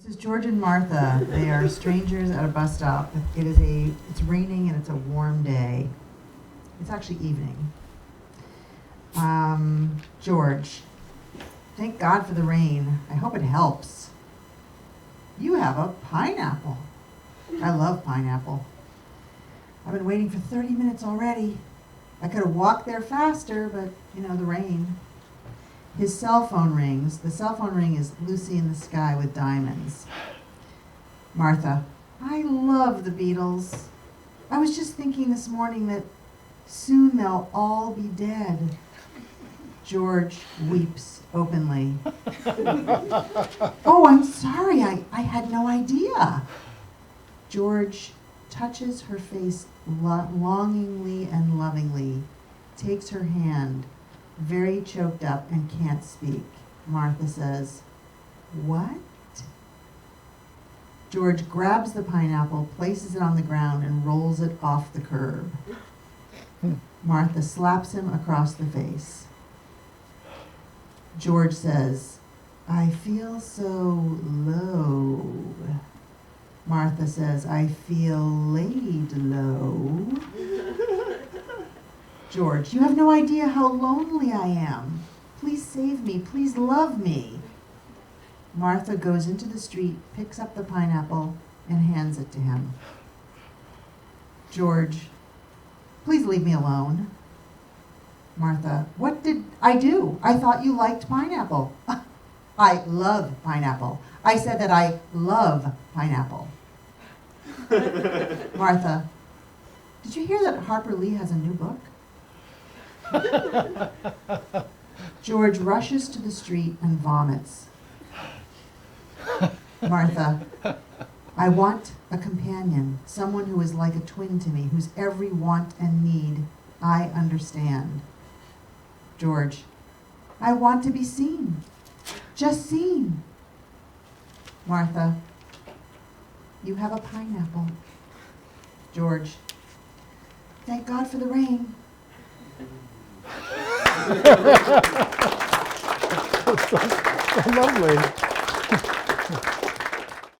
This is George and Martha. They are strangers at a bus stop. It's raining and it's a warm day. It's actually evening. George, thank God for the rain. I hope it helps. You have a pineapple. I love pineapple. I've been waiting for 30 minutes already. I could have walked there faster, but, the rain. His cell phone rings. The cell phone ring is Lucy in the Sky with Diamonds. Martha, I love the Beatles. I was just thinking this morning that soon they'll all be dead. George weeps openly. Oh, I'm sorry. I had no idea. George touches her face longingly and lovingly, takes her hand, very choked up and can't speak. Martha says, "What?" George grabs the pineapple, places it on the ground, and rolls it off the curb. Martha slaps him across the face. George says, "I feel so low." Martha says, "I feel laid low." George, you have no idea how lonely I am. Please save me. Please love me. Martha goes into the street, picks up the pineapple, and hands it to him. George, please leave me alone. Martha, what did I do? I thought you liked pineapple. I love pineapple. I said that I love pineapple. Martha, did you hear that Harper Lee has a new book? George rushes to the street and vomits. Martha, I want a companion, someone who is like a twin to me, whose every want and need I understand. George, I want to be seen, just seen. Martha, you have a pineapple. George, thank God for the rain. So lovely.